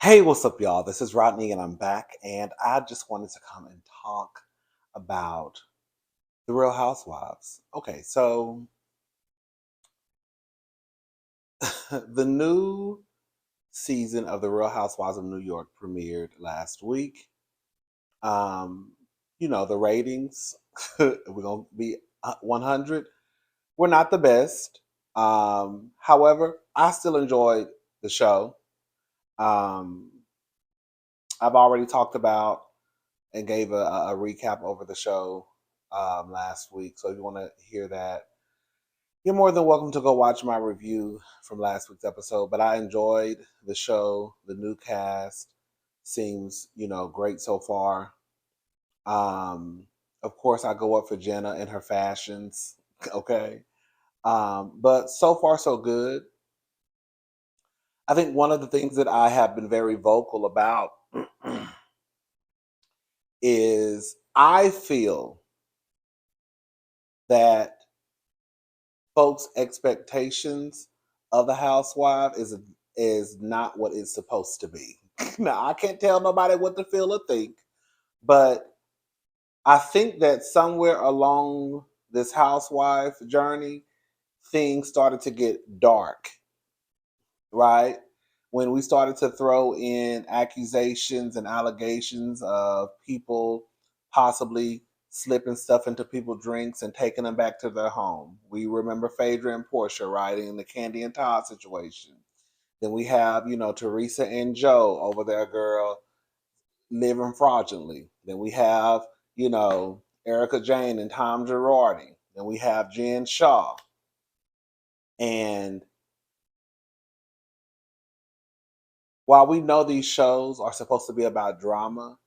Hey, what's up, y'all? This is Rodney, and I'm back. And I just wanted to come and talk about the Real Housewives. Okay, so the new season of the Real Housewives of New York premiered last week. Um, the ratings, we're gonna be 100. We're not the best. However, I still enjoyed the show. Um, I've already talked about and gave a recap over the show last week. So if you want to hear that, you're more than welcome to go watch my review from last week's episode. But I enjoyed the show. The new cast seems, great so far. Um, of course, I go up for Jenna and her fashions. Okay. But so far, so good. I think one of the things that I have been very vocal about is I feel that folks' expectations of the housewife is not what it's supposed to be. Now, I can't tell nobody what to feel or think, but I think that somewhere along this housewife journey, things started to get dark, right? When we started to throw in accusations and allegations of people possibly slipping stuff into people's drinks and taking them back to their home. We remember Phaedra and Portia, right, in the Candy and Todd situation. Then we have, Teresa and Joe over there, girl, living fraudulently. Then we have, Erica Jane and Tom Girardi. Then we have Jen Shaw. And while we know these shows are supposed to be about drama,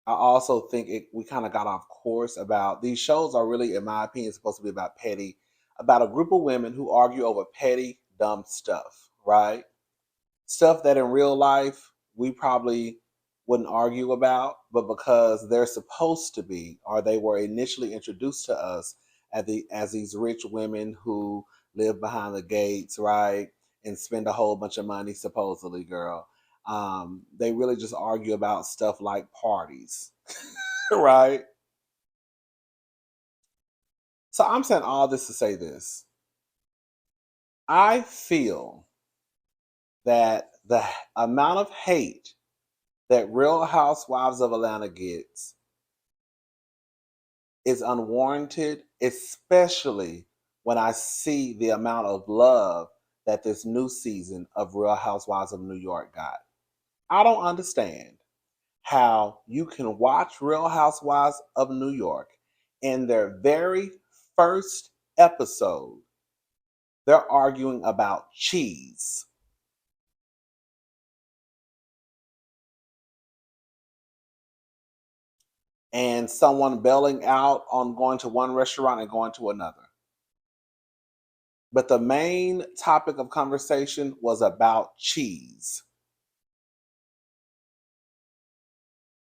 I also think we kind of got off course about these shows are really, in my opinion, supposed to be about a group of women who argue over petty, dumb stuff, right? Stuff that in real life we probably wouldn't argue about, but because they're supposed to be, or they were initially introduced to us as these rich women who live behind the gates, right, and spend a whole bunch of money, supposedly, girl. They really just argue about stuff like parties, right? So I'm saying all this to say this. I feel that the amount of hate that Real Housewives of Atlanta gets is unwarranted, especially when I see the amount of love that this new season of Real Housewives of New York got. I don't understand how you can watch Real Housewives of New York in their very first episode, they're arguing about cheese. And someone bailing out on going to one restaurant and going to another. But the main topic of conversation was about cheese.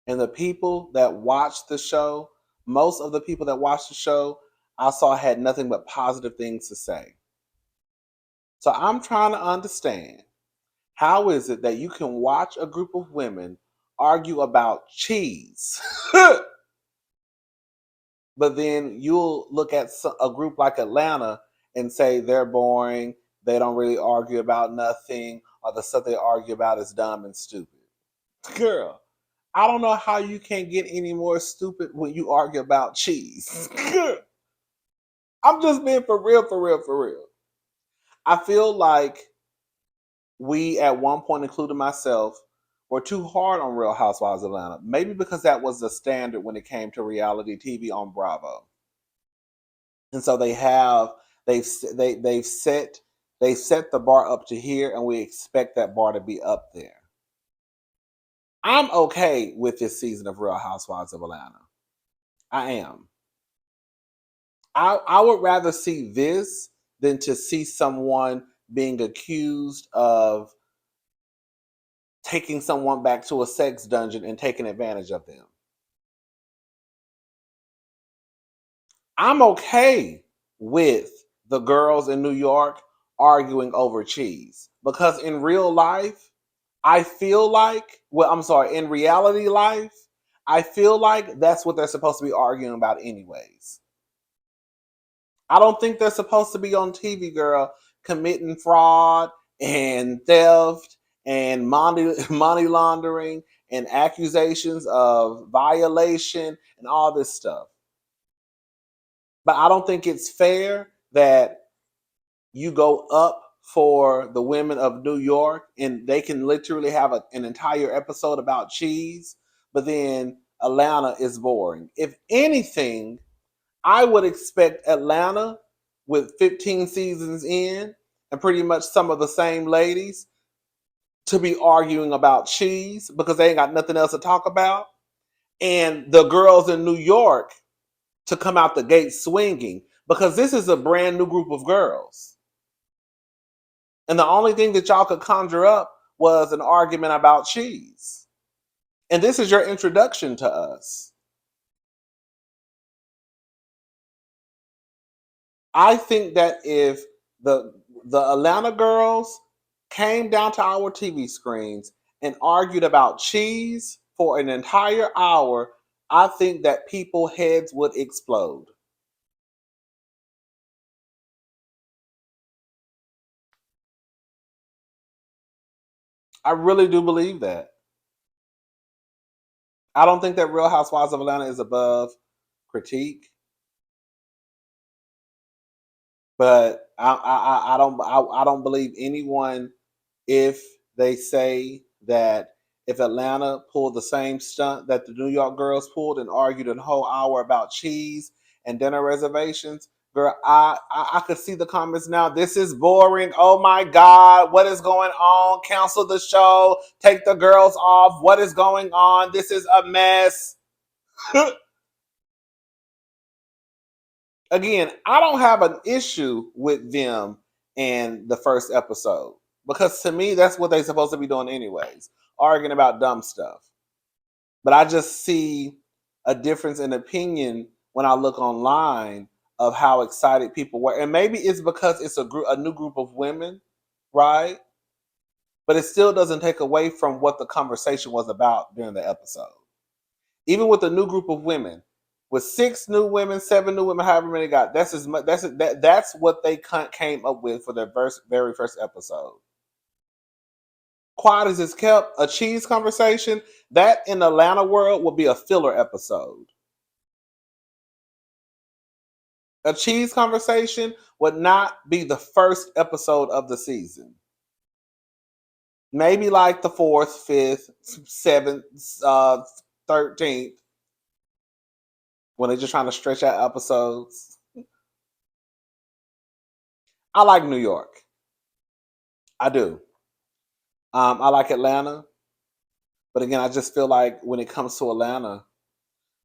And the people that watched the show, most of the people that watched the show, I saw had nothing but positive things to say. So I'm trying to understand, how is it that you can watch a group of women argue about cheese, but then you'll look at a group like Atlanta and say they're boring, they don't really argue about nothing, or the stuff they argue about is dumb and stupid? Girl, I don't know how you can get any more stupid when you argue about cheese. I'm just being for real, for real, for real. I feel like we, at one point, including myself, were too hard on Real Housewives of Atlanta. Maybe because that was the standard when it came to reality TV on Bravo. And so they've set the bar up to here, and we expect that bar to be up there. I'm okay with this season of Real Housewives of Atlanta. I am. I would rather see this than to see someone being accused of taking someone back to a sex dungeon and taking advantage of them. I'm okay with the girls in New York arguing over cheese because in real life, I feel like, well, I'm sorry, in reality life, I feel like that's what they're supposed to be arguing about, anyways. I don't think they're supposed to be on TV, girl, committing fraud and theft and money laundering and accusations of violation and all this stuff. But I don't think it's fair that you go up for the women of New York and they can literally have an entire episode about cheese, but then Atlanta is boring. If anything, I would expect Atlanta with 15 seasons in and pretty much some of the same ladies to be arguing about cheese because they ain't got nothing else to talk about. And the girls in New York to come out the gate swinging because this is a brand new group of girls. And the only thing that y'all could conjure up was an argument about cheese. And this is your introduction to us. I think that if the Atlanta girls came down to our TV screens and argued about cheese for an entire hour, I think that people's heads would explode. I really do believe that. I don't think that Real Housewives of Atlanta is above critique, but I don't believe anyone if they say that if Atlanta pulled the same stunt that the New York girls pulled and argued a whole hour about cheese and dinner reservations, girl, I could see the comments now. This is boring. Oh my God, what is going on? Cancel the show. Take the girls off. What is going on? This is a mess. Again, I don't have an issue with them in the first episode because to me, that's what they're supposed to be doing, anyways, arguing about dumb stuff. But I just see a difference in opinion when I look online of how excited people were. And maybe it's because it's a new group of women, right? But it still doesn't take away from what the conversation was about during the episode. Even with a new group of women, with 6 new women, 7 new women, however many got, that's as much. That's what they came up with for their very first episode. Quiet as it's kept, a cheese conversation that in the Atlanta world would be a filler episode. A cheese conversation would not be the first episode of the season. Maybe like the 4th, 5th, 7th, 13th, when they're just trying to stretch out episodes. I like New York. I do. I like Atlanta, but again, I just feel like when it comes to Atlanta,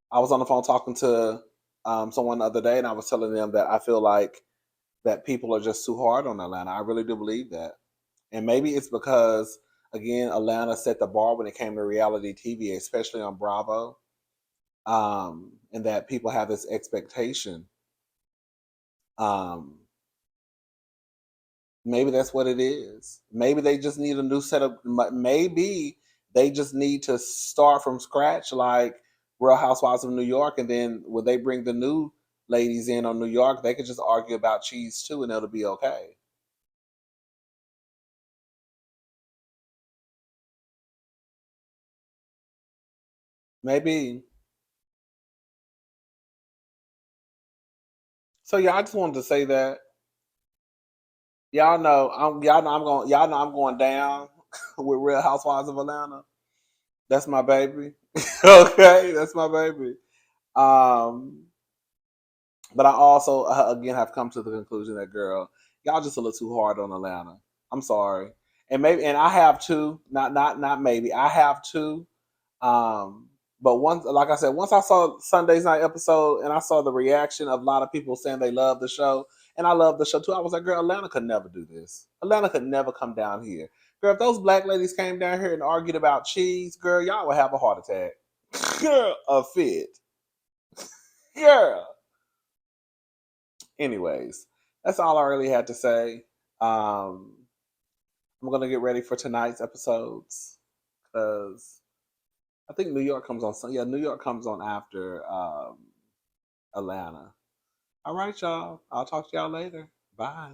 I was on the phone talking to someone the other day, and I was telling them that I feel like that people are just too hard on Atlanta. I really do believe that, and maybe it's because again, Atlanta set the bar when it came to reality TV, especially on Bravo, and that people have this expectation. Um, Maybe that's what it is. Maybe they just need a new set of. Maybe they just need to start from scratch, like Real Housewives of New York, and then when they bring the new ladies in on New York, they could just argue about cheese too, and it'll be okay. Maybe. So yeah, I just wanted to say that y'all know I'm going down with Real Housewives of Atlanta. That's my baby. Okay, that's my baby. Um, But I also, again, have come to the conclusion that, girl, y'all just a little too hard on Atlanta. I'm sorry, and maybe, and I have too. Not maybe. I have too. Um, but once, like I said, once I saw Sunday's night episode and I saw the reaction of a lot of people saying they love the show, and I love the show too, I was like, girl, Atlanta could never do this. Atlanta could never come down here. Girl, if those black ladies came down here and argued about cheese, girl, y'all would have a heart attack. Girl, a fit. Girl. Anyways, that's all I really had to say. Um, I'm gonna get ready for tonight's episodes because I think New York comes on. Yeah, New York comes on after Atlanta. All right, y'all. I'll talk to y'all later. Bye.